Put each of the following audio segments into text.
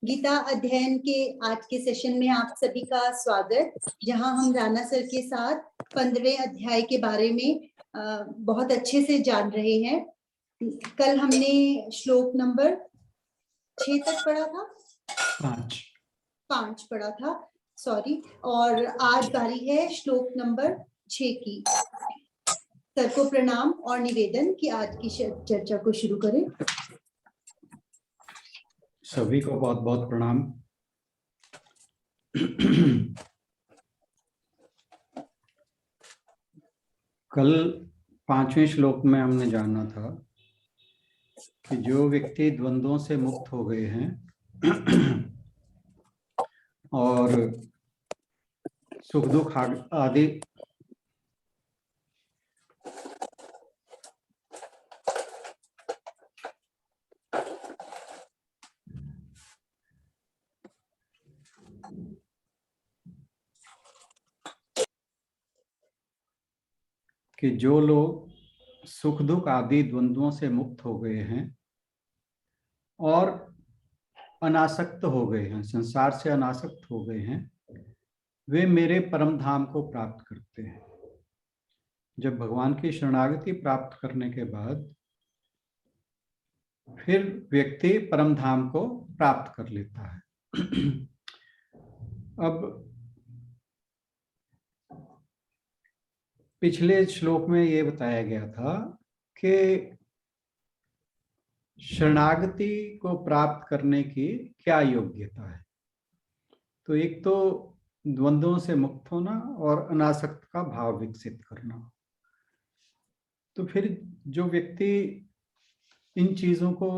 गीता अध्ययन के आज के सेशन में आप सभी का स्वागत, जहां हम राणा सर के साथ 15वें अध्याय के बारे में बहुत अच्छे से जान रहे हैं। कल हमने श्लोक नंबर 6 तक पढ़ा था, 5 पढ़ा था, सॉरी। और आज बारी है श्लोक नंबर 6 की। सर को प्रणाम और निवेदन कि आज की चर्चा को शुरू करें। सभी को बहुत बहुत प्रणाम। कल 5वें श्लोक में हमने जाना था कि जो व्यक्ति द्वंद्वों से मुक्त हो गए हैं और सुख दुख आदि कि जो लोग सुख दुख आदि द्वंद्वों से मुक्त हो गए हैं और अनासक्त हो गए हैं, संसार से अनासक्त हो गए हैं, वे मेरे परम धाम को प्राप्त करते हैं। जब भगवान की शरणागति प्राप्त करने के बाद फिर व्यक्ति परम धाम को प्राप्त कर लेता है। अब पिछले श्लोक में ये बताया गया था कि शरणागति को प्राप्त करने की क्या योग्यता है। तो एक तो द्वंद्वों से मुक्त होना और अनासक्त का भाव विकसित करना। तो फिर जो व्यक्ति इन चीजों को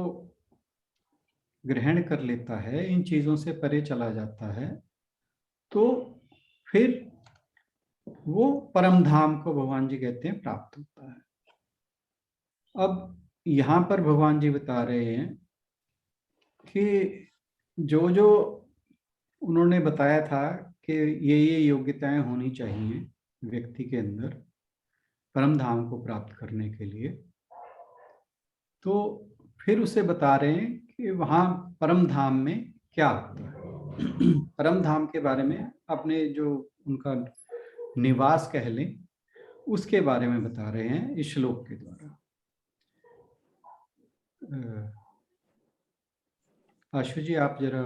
ग्रहण कर लेता है, इन चीजों से परे चला जाता है, तो फिर वो परम धाम को भगवान जी कहते हैं प्राप्त होता है। अब यहाँ पर भगवान जी बता रहे हैं कि जो जो उन्होंने बताया था कि ये योग्यताएं होनी चाहिए व्यक्ति के अंदर परम धाम को प्राप्त करने के लिए, तो फिर उसे बता रहे हैं कि वहाँ परम धाम में क्या होता है। परम धाम के बारे में अपने जो उनका निवास कह लें उसके बारे में बता रहे हैं इस श्लोक के द्वारा। आशु जी, आप जरा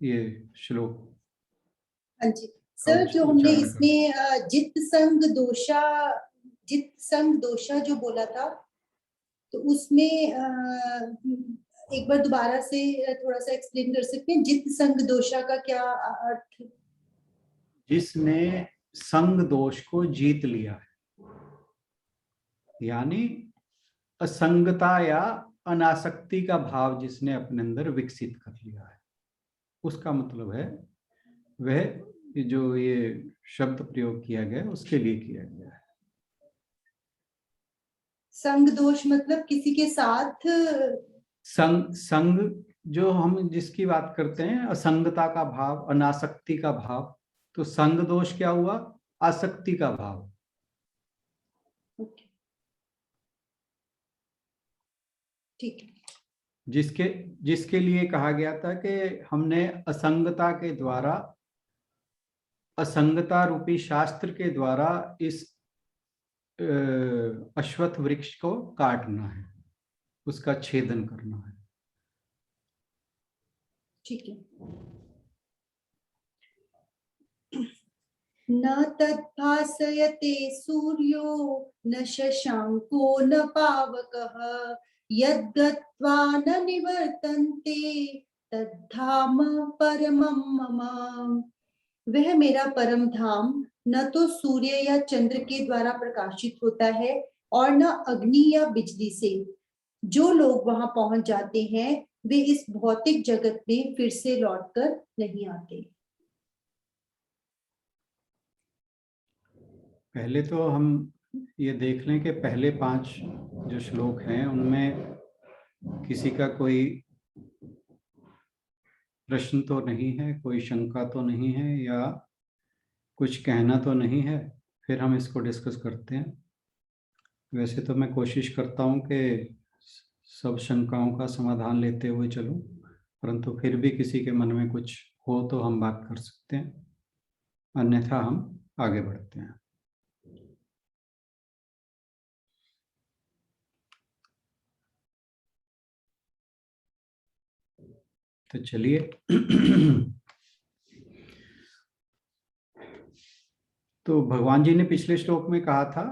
ये श्लोक। हाँ जी सर, जो हमने इसमें जित संग दोषा जो बोला था, तो उसमें एक बार दोबारा से थोड़ा सा एक्सप्लेन कर सकते हैं, जित संग दोषा का क्या अर्थ? जिसने संग दोष को जीत लिया है, यानी असंगता या अनासक्ति का भाव जिसने अपने अंदर विकसित कर लिया है, उसका मतलब है वह जो ये शब्द प्रयोग किया गया उसके लिए किया गया है। संग दोष मतलब किसी के साथ संग जो हम जिसकी बात करते हैं, असंगता का भाव, अनासक्ति का भाव। तो संग दोष क्या हुआ? आसक्ति का भाव। ठीक है। जिसके लिए कहा गया था कि हमने असंगता के द्वारा, असंगता रूपी शास्त्र के द्वारा इस अश्वत्थ वृक्ष को काटना है, उसका छेदन करना है। ठीक है। न तद्भासयते सूर्यो न शशांको न पावकः यद्गत्वा न निवर्तन्ते तद्धाम परमं मम। वह मेरा परम धाम न तो सूर्य या चंद्र के द्वारा प्रकाशित होता है और न अग्नि या बिजली से। जो लोग वहां पहुंच जाते हैं वे इस भौतिक जगत में फिर से लौटकर नहीं आते। पहले तो हम ये देख लें कि पहले 5 जो श्लोक हैं उनमें किसी का कोई प्रश्न तो नहीं है, कोई शंका तो नहीं है, या कुछ कहना तो नहीं है। फिर हम इसको डिस्कस करते हैं। वैसे तो मैं कोशिश करता हूँ कि सब शंकाओं का समाधान लेते हुए चलूं, परंतु फिर भी किसी के मन में कुछ हो तो हम बात कर सकते हैं, अन्यथा हम आगे बढ़ते हैं। तो चलिए तो भगवान जी ने पिछले श्लोक में कहा था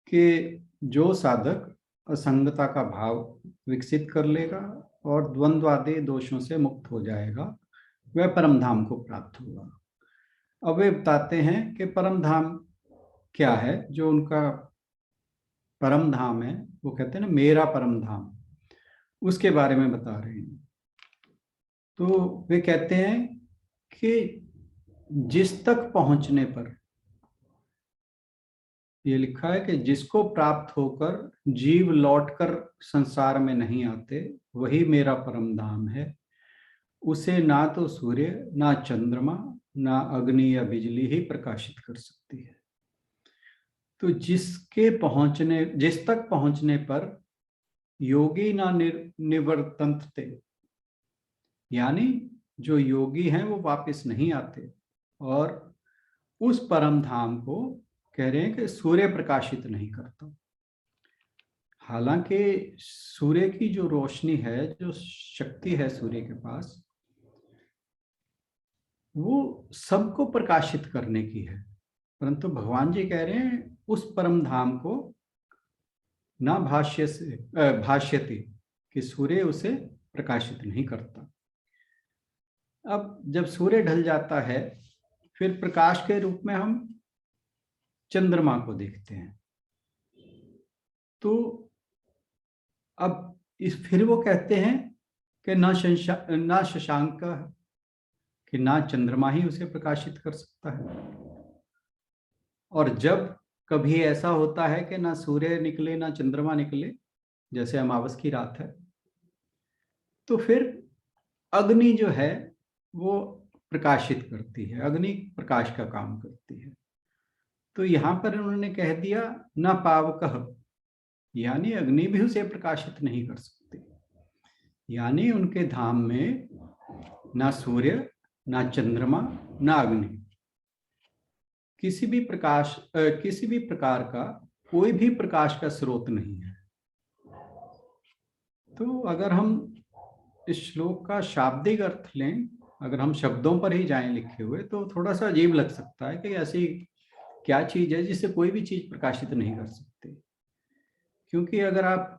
कि जो साधक असंगता का भाव विकसित कर लेगा और द्वंद्वादि दोषों से मुक्त हो जाएगा, वह परम धाम को प्राप्त होगा। अब वे बताते हैं कि परम धाम क्या है। जो उनका परम धाम है, वो कहते हैं ना मेरा परम धाम, उसके बारे में बता रहे हैं। तो वे कहते हैं कि जिस तक पहुंचने पर, ये लिखा है कि जिसको प्राप्त होकर जीव लौटकर संसार में नहीं आते, वही मेरा परम धाम है। उसे ना तो सूर्य, ना चंद्रमा, ना अग्नि या बिजली ही प्रकाशित कर सकती है। तो जिस तक पहुंचने पर योगी ना निवर्तन्ते, यानी जो योगी हैं वो वापस नहीं आते, और उस परम धाम को कह रहे हैं कि सूर्य प्रकाशित नहीं करता। हालांकि सूर्य की जो रोशनी है, जो शक्ति है सूर्य के पास, वो सबको प्रकाशित करने की है, परंतु भगवान जी कह रहे हैं उस परम धाम को ना भाष्यति, कि सूर्य उसे प्रकाशित नहीं करता। अब जब सूर्य ढल जाता है, फिर प्रकाश के रूप में हम चंद्रमा को देखते हैं। तो अब फिर वो कहते हैं कि ना शशांक, कि ना चंद्रमा ही उसे प्रकाशित कर सकता है। और जब कभी ऐसा होता है कि ना सूर्य निकले ना चंद्रमा निकले, जैसे अमावस की रात है, तो फिर अग्नि जो है वो प्रकाशित करती है, अग्नि प्रकाश का काम करती है। तो यहां पर उन्होंने कह दिया ना पावकः, यानी अग्नि भी उसे प्रकाशित नहीं कर सकती। यानी उनके धाम में ना सूर्य, ना चंद्रमा, ना अग्नि, किसी भी प्रकार का कोई भी प्रकाश का स्रोत नहीं है। तो अगर हम इस श्लोक का शाब्दिक अर्थ लें, अगर हम शब्दों पर ही जाएं लिखे हुए, तो थोड़ा सा अजीब लग सकता है कि ऐसी क्या चीज है जिससे कोई भी चीज प्रकाशित नहीं कर सकती। क्योंकि अगर आप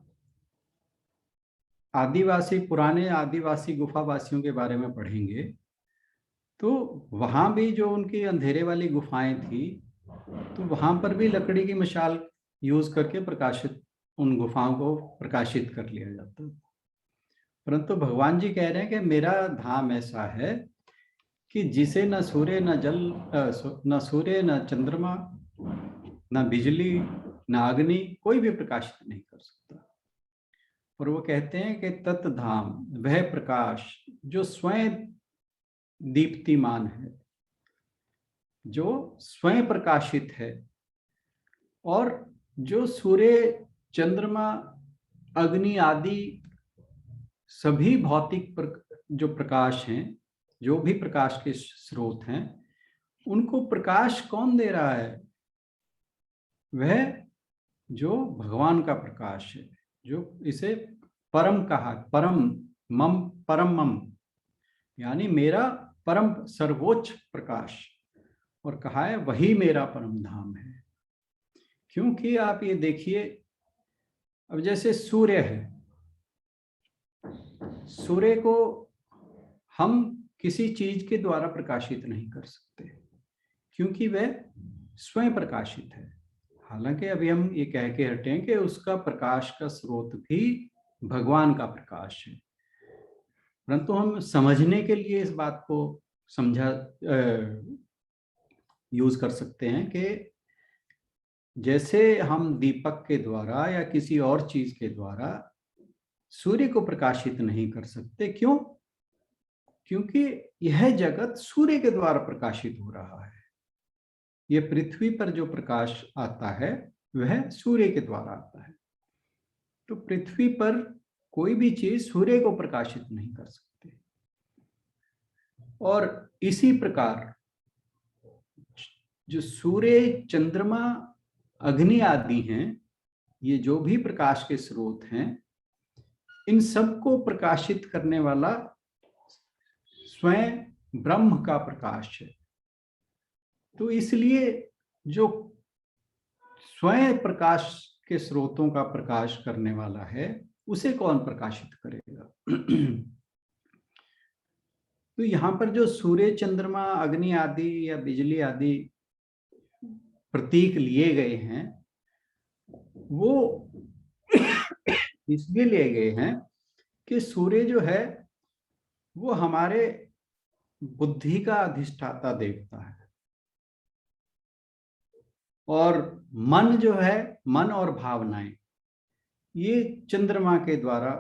पुराने आदिवासी गुफावासियों के बारे में पढ़ेंगे, तो वहां भी जो उनकी अंधेरे वाली गुफाएं थी, तो वहां पर भी लकड़ी की मशाल यूज करके उन गुफाओं को प्रकाशित कर लिया जाता। परंतु भगवान जी कह रहे हैं कि मेरा धाम ऐसा है कि जिसे न सूर्य न चंद्रमा, न बिजली, न अग्नि, कोई भी प्रकाशित नहीं कर सकता। और वो कहते हैं कि तत्धाम, वह प्रकाश जो स्वयं दीप्तिमान है, जो स्वयं प्रकाशित है, और जो सूर्य, चंद्रमा, अग्नि आदि सभी भौतिक जो प्रकाश हैं, जो भी प्रकाश के स्रोत हैं, उनको प्रकाश कौन दे रहा है? वह जो भगवान का प्रकाश है, जो इसे परम कहा, परम मम, यानी मेरा परम सर्वोच्च प्रकाश, और कहा है वही मेरा परम धाम है। क्योंकि आप ये देखिए, अब जैसे सूर्य है, सूर्य को हम किसी चीज के द्वारा प्रकाशित नहीं कर सकते, क्योंकि वह स्वयं प्रकाशित है। हालांकि अभी हम ये कह के हटे हैं कि उसका प्रकाश का स्रोत भी भगवान का प्रकाश है, परंतु हम समझने के लिए इस बात को यूज कर सकते हैं कि जैसे हम दीपक के द्वारा या किसी और चीज के द्वारा सूर्य को प्रकाशित नहीं कर सकते। क्यों? क्योंकि यह जगत सूर्य के द्वारा प्रकाशित हो रहा है। यह पृथ्वी पर जो प्रकाश आता है वह सूर्य के द्वारा आता है। तो पृथ्वी पर कोई भी चीज सूर्य को प्रकाशित नहीं कर सकती। और इसी प्रकार जो सूर्य, चंद्रमा, अग्नि आदि हैं, ये जो भी प्रकाश के स्रोत हैं, इन सबको प्रकाशित करने वाला स्वयं ब्रह्म का प्रकाश है। तो इसलिए जो स्वयं प्रकाश के स्रोतों का प्रकाश करने वाला है, उसे कौन प्रकाशित करेगा? तो यहाँ पर जो सूर्य, चंद्रमा, अग्नि आदि या बिजली आदि प्रतीक लिए गए हैं, वो इसलिए लिए गए हैं कि सूर्य जो है वो हमारे बुद्धि का अधिष्ठाता देवता है, और मन जो है, मन और भावनाएं, ये चंद्रमा के द्वारा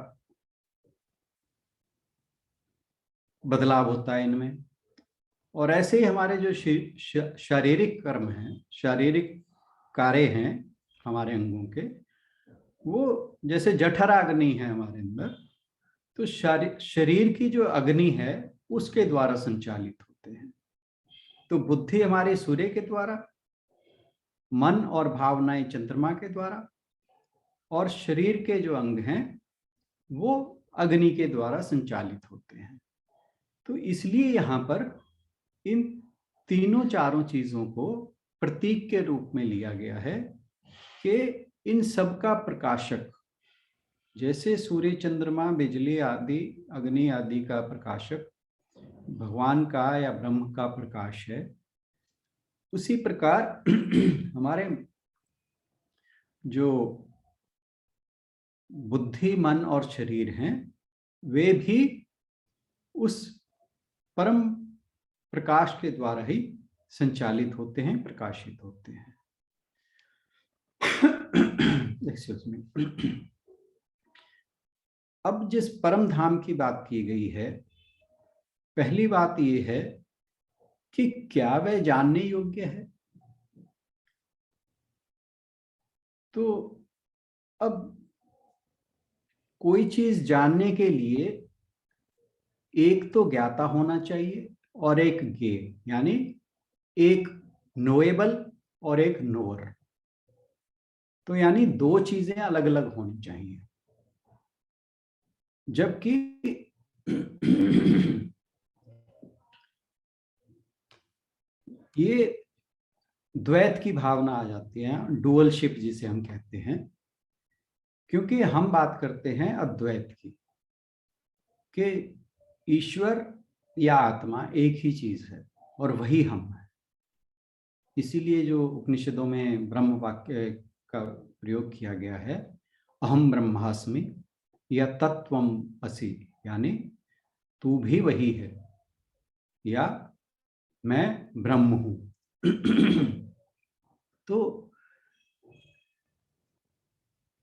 बदलाव होता है इनमें। और ऐसे ही हमारे जो शारीरिक कर्म हैं, शारीरिक कार्य हैं हमारे अंगों के, वो जैसे जठराग्नि है हमारे अंदर, तो शरीर की जो अग्नि है उसके द्वारा संचालित होते हैं। तो बुद्धि हमारी सूर्य के द्वारा, मन और भावनाएं चंद्रमा के द्वारा, और शरीर के जो अंग हैं वो अग्नि के द्वारा संचालित होते हैं। तो इसलिए यहाँ पर इन तीनों चारों चीजों को प्रतीक के रूप में लिया गया है कि इन सब का प्रकाशक, जैसे सूर्य, चंद्रमा, बिजली आदि, अग्नि आदि का प्रकाशक भगवान का या ब्रह्म का प्रकाश है, उसी प्रकार हमारे जो बुद्धि, मन और शरीर हैं, वे भी उस परम प्रकाश के द्वारा ही संचालित होते हैं, प्रकाशित होते हैं। Excuse me. अब जिस परम धाम की बात की गई है, पहली बात ये है कि क्या वह जानने योग्य है? तो अब कोई चीज जानने के लिए एक तो ज्ञाता होना चाहिए और एक ज्ञेय, यानी एक नोएबल और एक नोअर। तो यानी दो चीजें अलग अलग होनी चाहिए। जबकि ये द्वैत की भावना आ जाती है, डुअलशिप जिसे हम कहते हैं, क्योंकि हम बात करते हैं अद्वैत की, कि ईश्वर या आत्मा एक ही चीज है और वही हम है। इसीलिए जो उपनिषदों में ब्रह्म वाक्य का प्रयोग किया गया है, अहम ब्रह्मास्मि या तत्वम असि, यानी तू भी वही है या मैं ब्रह्म हूं। तो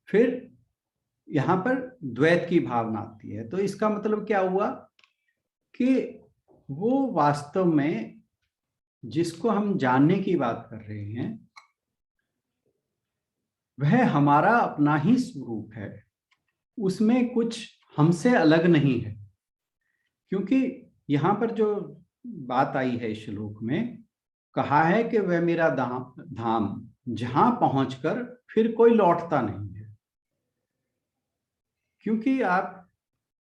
फिर यहां पर द्वैत की भावना आती है। तो इसका मतलब क्या हुआ कि वो वास्तव में जिसको हम जानने की बात कर रहे हैं, वह हमारा अपना ही स्वरूप है, उसमें कुछ हमसे अलग नहीं है। क्योंकि यहाँ पर जो बात आई है श्लोक में, कहा है कि वह मेरा धाम जहां पहुंचकर फिर कोई लौटता नहीं है। क्योंकि आप,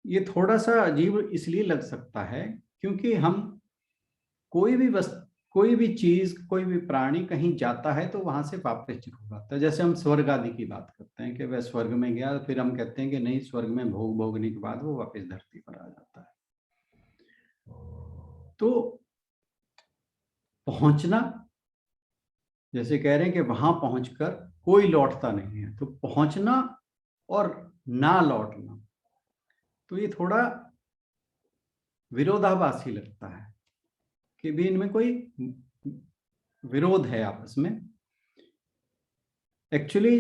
ये थोड़ा सा अजीब इसलिए लग सकता है क्योंकि हम कोई भी वस्तु, कोई भी चीज, कोई भी प्राणी कहीं जाता है तो वहां से वापस जरूर आता है। जैसे हम स्वर्ग आदि की बात करते हैं कि वह स्वर्ग में गया, फिर हम कहते हैं कि नहीं, स्वर्ग में भोग भोगने के बाद वो वापस धरती पर आ जाता है। तो पहुंचना, जैसे कह रहे हैं कि वहां पहुंचकर कोई लौटता नहीं है, तो पहुंचना और ना लौटना, तो ये थोड़ा विरोधाभासी लगता है कि भी इनमें कोई विरोध है आपस में। एक्चुअली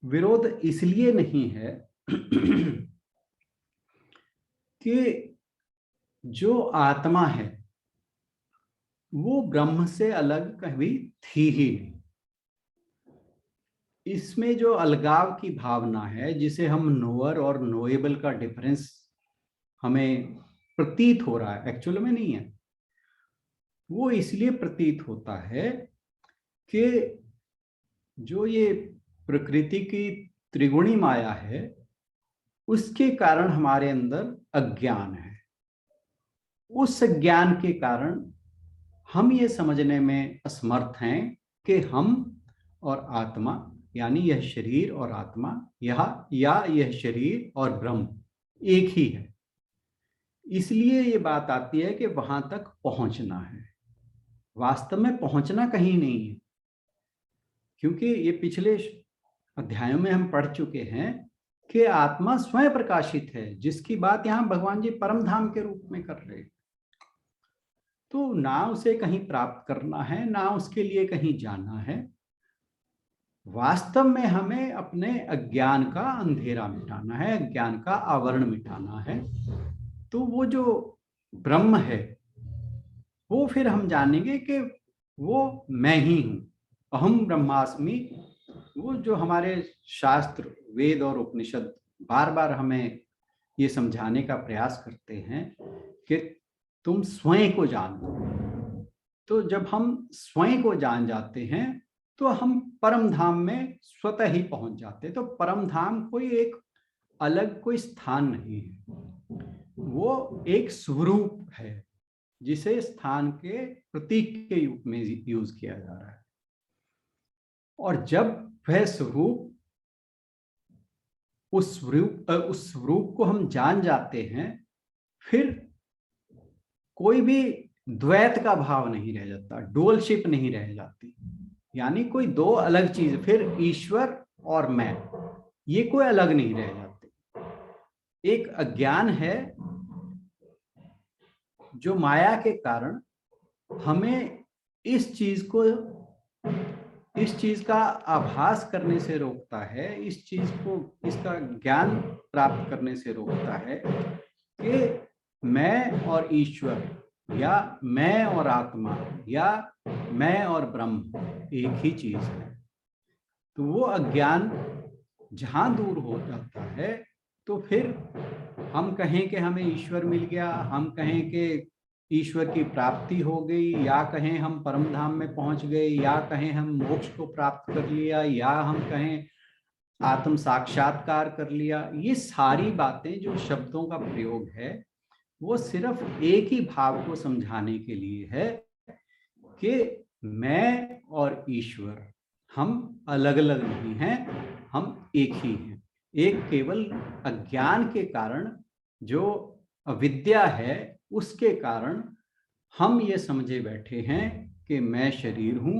विरोध इसलिए नहीं है कि जो आत्मा है वो ब्रह्म से अलग कभी थी ही नहीं। इसमें जो अलगाव की भावना है, जिसे हम नोअर और नोएबल का डिफरेंस हमें प्रतीत हो रहा है, एक्चुअल में नहीं है। वो इसलिए प्रतीत होता है कि जो ये प्रकृति की त्रिगुणी माया है उसके कारण हमारे अंदर अज्ञान है। उस ज्ञान के कारण हम ये समझने में असमर्थ हैं कि हम और आत्मा, यानी यह शरीर और आत्मा, या यह शरीर और ब्रह्म एक ही है। इसलिए ये बात आती है कि वहां तक पहुंचना है। वास्तव में पहुंचना कहीं नहीं है, क्योंकि ये पिछले अध्यायों में हम पढ़ चुके हैं कि आत्मा स्वयं प्रकाशित है, जिसकी बात यहाँ भगवान जी परम धाम के रूप में कर रहे हैं। तो ना उसे कहीं प्राप्त करना है, ना उसके लिए कहीं जाना है। वास्तव में हमें अपने अज्ञान का अंधेरा मिटाना है, अज्ञान का आवरण मिटाना है। तो वो जो ब्रह्म है वो फिर हम जानेंगे कि वो मैं ही हूं, अहम ब्रह्मास्मि। वो जो हमारे शास्त्र, वेद और उपनिषद बार बार हमें ये समझाने का प्रयास करते हैं कि तुम स्वयं को जानो। तो जब हम स्वयं को जान जाते हैं तो हम परम धाम में स्वतः ही पहुंच जाते हैं। तो परम धाम कोई एक अलग कोई स्थान नहीं है, वो एक स्वरूप है जिसे स्थान के प्रतीक के रूप में यूज किया जा रहा है। और जब वह स्वरूप उस स्वरूप को हम जान जाते हैं, फिर कोई भी द्वैत का भाव नहीं रह जाता, डुअलशिप नहीं रह जाती। यानी कोई दो अलग चीज, फिर ईश्वर और मैं, ये कोई अलग नहीं रह जाते। एक अज्ञान है जो माया के कारण हमें इस चीज का आभास करने से रोकता है, इस चीज को, इसका ज्ञान प्राप्त करने से रोकता है कि मैं और ईश्वर, या मैं और आत्मा, या मैं और ब्रह्म एक ही चीज है। तो वो अज्ञान जहां दूर हो जाता है तो फिर हम कहें कि हमें ईश्वर मिल गया, हम कहें कि ईश्वर की प्राप्ति हो गई, या कहें हम परम धाम में पहुंच गए, या कहें हम मोक्ष को प्राप्त कर लिया, या हम कहें आत्म साक्षात्कार कर लिया। ये सारी बातें जो शब्दों का प्रयोग है वो सिर्फ एक ही भाव को समझाने के लिए है कि मैं और ईश्वर हम अलग अलग नहीं हैं, हम एक ही हैं। एक केवल अज्ञान के कारण, जो अविद्या है उसके कारण हम ये समझे बैठे हैं कि मैं शरीर हूं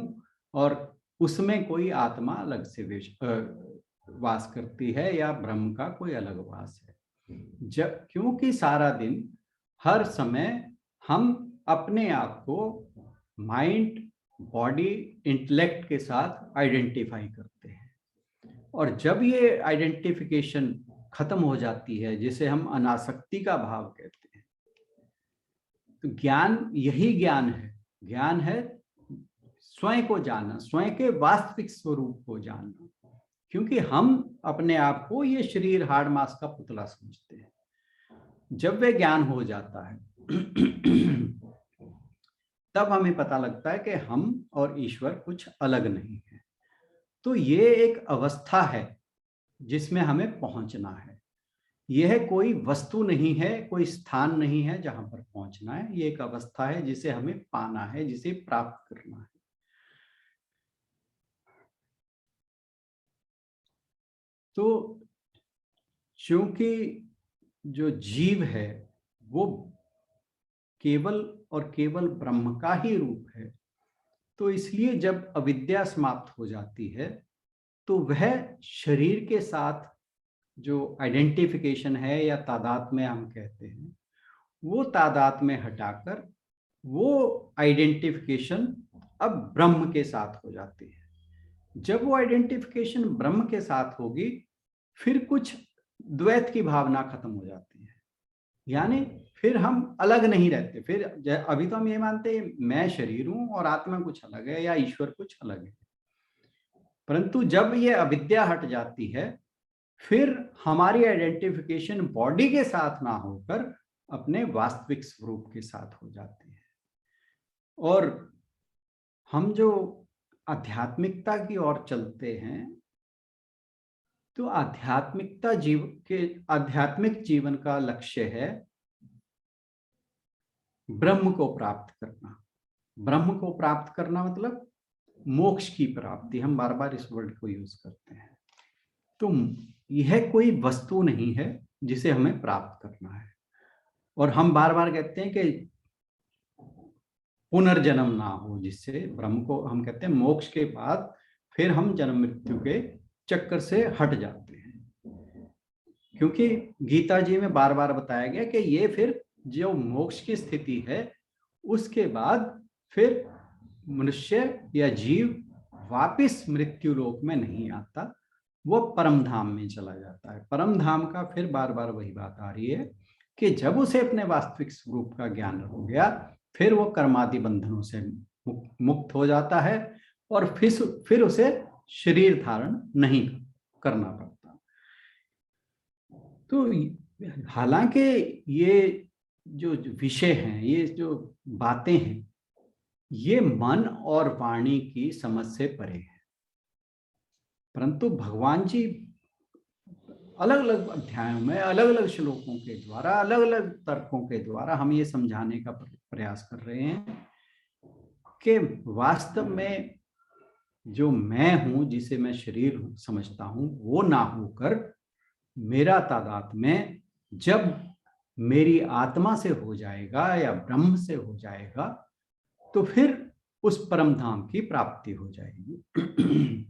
और उसमें कोई आत्मा अलग से वास करती है, या ब्रह्म का कोई अलग वास है। जब क्योंकि सारा दिन हर समय हम अपने आप को माइंड, बॉडी, इंटेलेक्ट के साथ आइडेंटिफाई करते हैं, और जब ये आइडेंटिफिकेशन खत्म हो जाती है, जिसे हम अनासक्ति का भाव कहते हैं, तो ज्ञान यही ज्ञान है। ज्ञान है स्वयं को जानना, स्वयं के वास्तविक स्वरूप को जानना। क्योंकि हम अपने आप को ये शरीर, हाड़ मांस का पुतला समझते हैं। जब वह ज्ञान हो जाता है तब हमें पता लगता है कि हम और ईश्वर कुछ अलग नहीं है। तो ये एक अवस्था है जिसमें हमें पहुंचना है। यह कोई वस्तु नहीं है, कोई स्थान नहीं है जहां पर पहुंचना है। ये एक अवस्था है जिसे हमें पाना है, जिसे प्राप्त करना है। तो चूंकि जो जीव है वो केवल और केवल ब्रह्म का ही रूप है, तो इसलिए जब अविद्या समाप्त हो जाती है तो वह शरीर के साथ जो आइडेंटिफिकेशन है, या तादात्म्य हम कहते हैं, वो तादात्म्य हटाकर वो आइडेंटिफिकेशन अब ब्रह्म के साथ हो जाती है। जब वो आइडेंटिफिकेशन ब्रह्म के साथ होगी, फिर कुछ द्वैत की भावना खत्म हो जाती है। यानी फिर हम अलग नहीं रहते। फिर अभी तो हम ये मानते हैं मैं शरीर हूं और आत्मा कुछ अलग है, या ईश्वर कुछ अलग है। परंतु जब ये अविद्या हट जाती है, फिर हमारी आइडेंटिफिकेशन बॉडी के साथ ना होकर अपने वास्तविक स्वरूप के साथ हो जाते हैं। और हम जो आध्यात्मिकता की ओर चलते हैं, तो आध्यात्मिक जीवन का लक्ष्य है ब्रह्म को प्राप्त करना। ब्रह्म को प्राप्त करना मतलब मोक्ष की प्राप्ति। हम बार बार इस वर्ड को यूज करते हैं। तो यह कोई वस्तु नहीं है जिसे हमें प्राप्त करना है। और हम बार बार कहते हैं कि पुनर्जन्म ना हो, जिससे ब्रह्म को हम कहते हैं मोक्ष के बाद फिर हम जन्म मृत्यु के चक्कर से हट जाते हैं। क्योंकि गीता जी में बार बार बताया गया कि ये फिर जो मोक्ष की स्थिति है, उसके बाद फिर मनुष्य या जीव वापिस मृत्यु लोक में नहीं आता, वो परम धाम में चला जाता है। परम धाम का फिर बार बार वही बात आ रही है कि जब उसे अपने वास्तविक स्वरूप का ज्ञान हो गया, फिर वो कर्मादि बंधनों से मुक्त हो जाता है और फिर उसे शरीर धारण नहीं करना पड़ता। तो हालांकि ये जो विषय हैं, ये जो बातें हैं, ये मन और वाणी की समझ से परे है, परंतु भगवान जी अलग अलग अध्यायों में अलग अलग श्लोकों के द्वारा, अलग अलग तर्कों के द्वारा हम ये समझाने का प्रयास कर रहे हैं कि वास्तव में जो मैं हूं, जिसे मैं शरीर समझता हूं, वो ना होकर मेरा तादात्म्य जब मेरी आत्मा से हो जाएगा या ब्रह्म से हो जाएगा, तो फिर उस परम धाम की प्राप्ति हो जाएगी।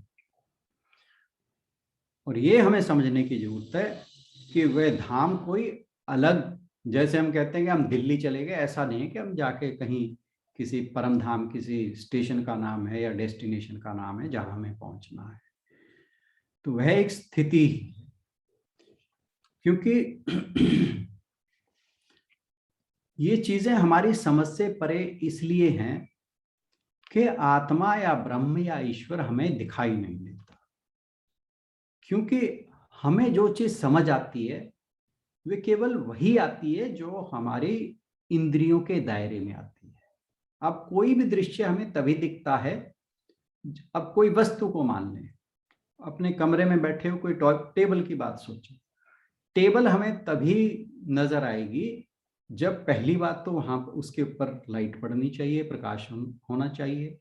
और ये हमें समझने की जरूरत है कि वह धाम कोई अलग, जैसे हम कहते हैं कि हम दिल्ली चले गए, ऐसा नहीं है कि हम जाके कहीं किसी परम धाम, किसी स्टेशन का नाम है या डेस्टिनेशन का नाम है जहां हमें पहुंचना है। तो वह एक स्थिति, क्योंकि ये चीजें हमारी समझ से परे इसलिए हैं कि आत्मा या ब्रह्म या ईश्वर हमें दिखाई नहीं देता। क्योंकि हमें जो चीज समझ आती है वे केवल वही आती है जो हमारी इंद्रियों के दायरे में आती है। अब कोई भी दृश्य हमें तभी दिखता है, अब कोई वस्तु को मान लें, अपने कमरे में बैठे हो कोई टेबल की बात सोचो, टेबल हमें तभी नजर आएगी जब पहली बात तो वहां उसके ऊपर लाइट पड़नी चाहिए, प्रकाश होना चाहिए,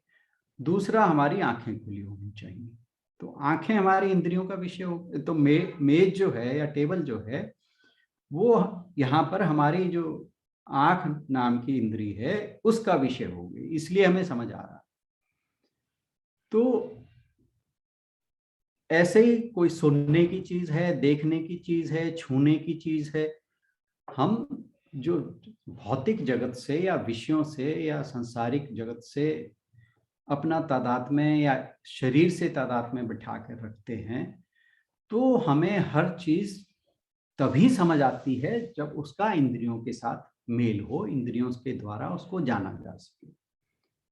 दूसरा हमारी आंखें खुली होनी चाहिए। तो आंखें हमारी इंद्रियों का विषय हो, तो मेज जो है या टेबल जो है वो यहाँ पर हमारी जो आंख नाम की इंद्री है उसका विषय हो गई, इसलिए हमें समझ आ रहा। तो ऐसे ही कोई सुनने की चीज है, देखने की चीज है, छूने की चीज है। हम जो भौतिक जगत से या विषयों से या सांसारिक जगत से अपना तादात्म्य या शरीर से तादात्म्य बिठा कर रखते हैं, तो हमें हर चीज तभी समझ आती है जब उसका इंद्रियों के साथ मेल हो, इंद्रियों के द्वारा उसको जाना जा सके।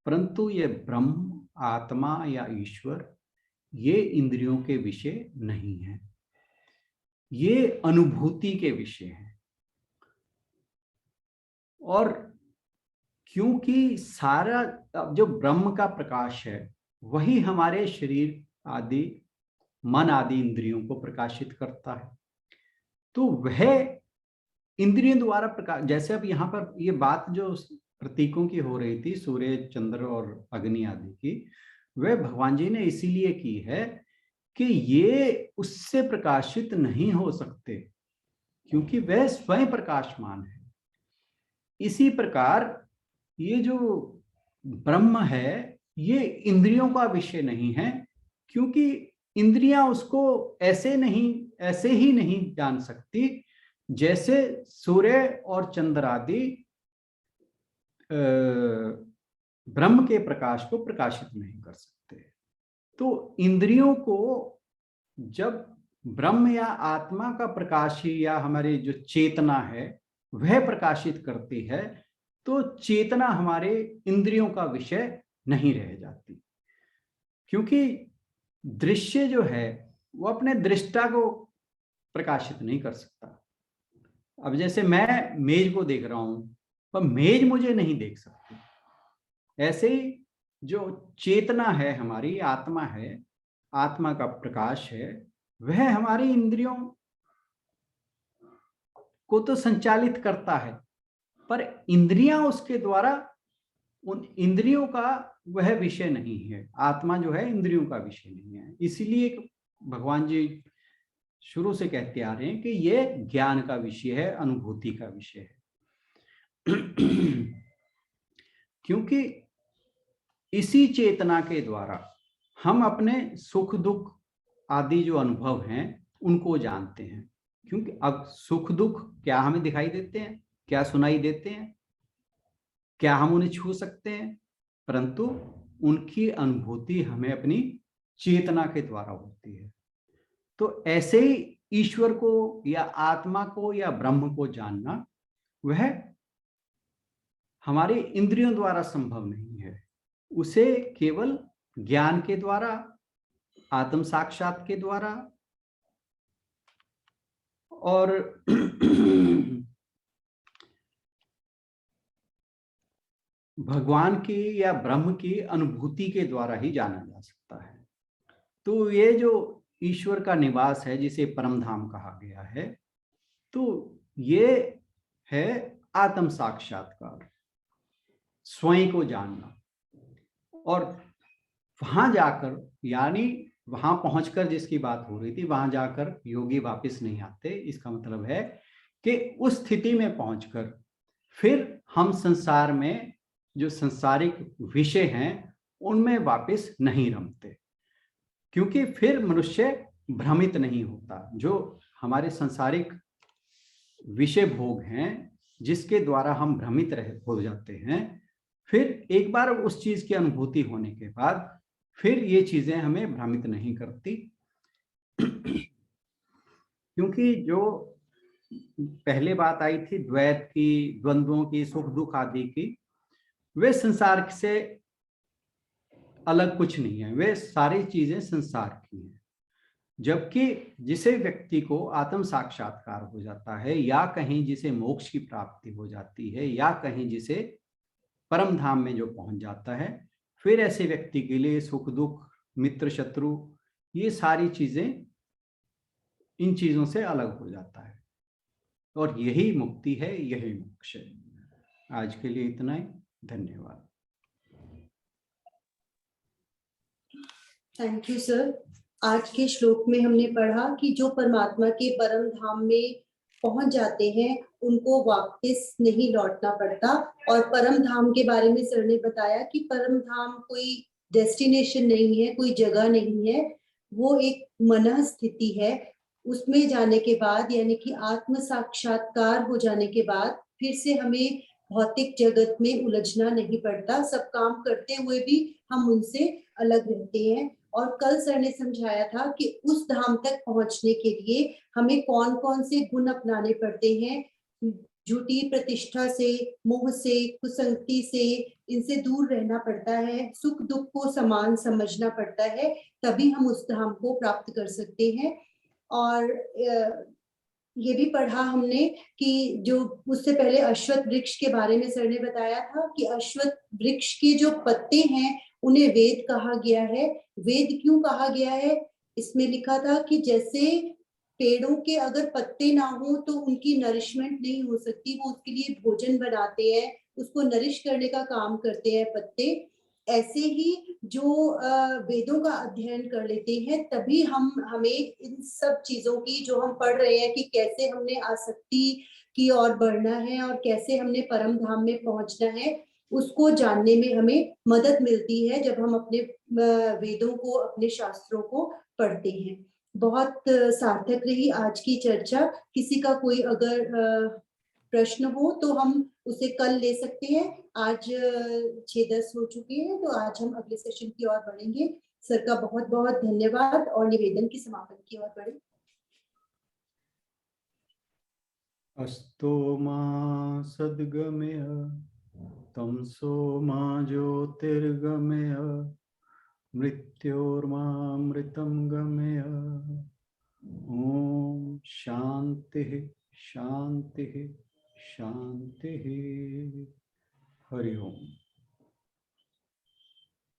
परंतु ये ब्रह्म, आत्मा या ईश्वर ये इंद्रियों के विषय नहीं है, ये अनुभूति के विषय हैं। और क्योंकि सारा जो ब्रह्म का प्रकाश है वही हमारे शरीर आदि, मन आदि इंद्रियों को प्रकाशित करता है, तो वह इंद्रियों द्वारा प्रकाश, जैसे अब यहाँ पर ये बात जो प्रतीकों की हो रही थी, सूर्य, चंद्र और अग्नि आदि की, वह भगवान जी ने इसीलिए की है कि ये उससे प्रकाशित नहीं हो सकते, क्योंकि वह स्वयं प्रकाशमान है। इसी प्रकार ये जो ब्रह्म है ये इंद्रियों का विषय नहीं है, क्योंकि इंद्रियां उसको ऐसे ही नहीं जान सकती जैसे सूर्य और चंद्र आदि ब्रह्म के प्रकाश को प्रकाशित नहीं कर सकते। तो इंद्रियों को जब ब्रह्म या आत्मा का प्रकाश ही या हमारी जो चेतना है वह प्रकाशित करती है, तो चेतना हमारे इंद्रियों का विषय नहीं रह जाती, क्योंकि दृश्य जो है वो अपने दृष्टा को प्रकाशित नहीं कर सकता। अब जैसे मैं मेज को देख रहा हूं पर मेज मुझे नहीं देख सकती, ऐसे ही जो चेतना है, हमारी आत्मा है, आत्मा का प्रकाश है, वह हमारी इंद्रियों को तो संचालित करता है, पर इंद्रियां उसके द्वारा, उन इंद्रियों का वह विषय नहीं है। आत्मा जो है इंद्रियों का विषय नहीं है। इसीलिए भगवान जी शुरू से कहते आ रहे हैं कि यह ज्ञान का विषय है, अनुभूति का विषय है। क्योंकि इसी चेतना के द्वारा हम अपने सुख दुख आदि जो अनुभव हैं उनको जानते हैं। क्योंकि अब सुख दुख क्या हमें दिखाई देते हैं, क्या सुनाई देते हैं, क्या हम उन्हें छू सकते हैं, परंतु उनकी अनुभूति हमें अपनी चेतना के द्वारा होती है। तो ऐसे ही ईश्वर को या आत्मा को या ब्रह्म को जानना वह हमारे इंद्रियों द्वारा संभव नहीं है। उसे केवल ज्ञान के द्वारा, आत्म साक्षात के द्वारा और भगवान की या ब्रह्म की अनुभूति के द्वारा ही जाना जा सकता है। तो ये जो ईश्वर का निवास है जिसे परम धाम कहा गया है, तो ये है आत्म साक्षात्कार, स्वयं को जानना। और वहां जाकर, यानी वहां पहुंचकर जिसकी बात हो रही थी, वहां जाकर योगी वापस नहीं आते। इसका मतलब है कि उस स्थिति में पहुंचकर फिर हम संसार में जो संसारिक विषय हैं उनमें वापस नहीं रमते, क्योंकि फिर मनुष्य भ्रमित नहीं होता। जो हमारे सांसारिक विषय भोग हैं जिसके द्वारा हम भ्रमित हो जाते हैं, फिर एक बार उस चीज की अनुभूति होने के बाद फिर ये चीजें हमें भ्रमित नहीं करती। क्योंकि जो पहले बात आई थी द्वैत की, द्वंद्वों की, सुख दुख आदि की, वे संसार से अलग कुछ नहीं है, वे सारी चीजें संसार की हैं। जबकि जिसे व्यक्ति को आत्म साक्षात्कार हो जाता है, या कहीं जिसे मोक्ष की प्राप्ति हो जाती है, या कहीं जिसे परम धाम में जो पहुंच जाता है, फिर ऐसे व्यक्ति के लिए सुख दुख, मित्र शत्रु, ये सारी चीजें इन चीजों से अलग हो जाता है। और यही मुक्ति है, यही मोक्ष है। आज के लिए इतना ही। धन्यवाद। Thank you sir. आज के श्लोक में हमने पढ़ा कि जो परमात्मा के परम धाम में पहुंच जाते हैं उनको वापस नहीं लौटना पड़ता। और परम धाम के बारे में सर ने बताया कि परम धाम कोई डेस्टिनेशन नहीं है, कोई जगह नहीं है, वो एक मन स्थिति है। उसमें जाने के बाद, यानी कि आत्म साक्षात्कार हो जाने के बाद, फिर से हमें भौतिक जगत में उलझना नहीं पड़ता। सब काम करते हुए भी हम उनसे अलग रहते हैं। और कल सर ने समझाया था कि उस धाम तक पहुंचने के लिए हमें कौन कौन से गुण अपनाने पड़ते हैं। झूठी प्रतिष्ठा से, मोह से, कुसंगति से, इनसे दूर रहना पड़ता है। सुख दुख को समान समझना पड़ता है, तभी हम उस धाम को प्राप्त कर सकते हैं। और ये भी पढ़ा हमने कि जो उससे पहले अश्वत्थ वृक्ष के बारे में सर ने बताया था कि अश्वत्थ वृक्ष के जो पत्ते हैं उन्हें वेद कहा गया है। वेद क्यों कहा गया है? इसमें लिखा था कि जैसे पेड़ों के अगर पत्ते ना हो तो उनकी नरिशमेंट नहीं हो सकती, वो उसके लिए भोजन बनाते हैं, उसको नरिश करने का काम करते हैं पत्ते। ऐसे ही जो वेदों का अध्ययन कर लेते हैं, तभी हमें इन सब चीजों की, जो हम पढ़ रहे हैं कि कैसे हमने आसक्ति की ओर बढ़ना है और कैसे हमने परम धाम में पहुंचना है, उसको जानने में हमें मदद मिलती है जब हम अपने वेदों को, अपने शास्त्रों को पढ़ते हैं। बहुत सार्थक रही आज की चर्चा। किसी का कोई अगर प्रश्न हो तो हम उसे कल ले सकते हैं। आज 6:10 हो चुकी है, तो आज हम अगले सेशन की ओर बढ़ेंगे। सर का बहुत बहुत धन्यवाद और निवेदन की समापन की ओर बढ़े। अस्तो मा सद्गमय तमसो मा ज्योतिर्गमय मृत्योर्मामृतं गमय। ओम शांति शांति शांति। हरि ओम।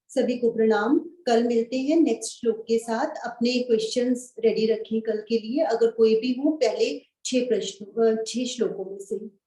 सभी को प्रणाम। कल मिलते हैं नेक्स्ट श्लोक के साथ। अपने क्वेश्चंस रेडी रखें कल के लिए, अगर कोई भी हो पहले 6 श्लोकों में से।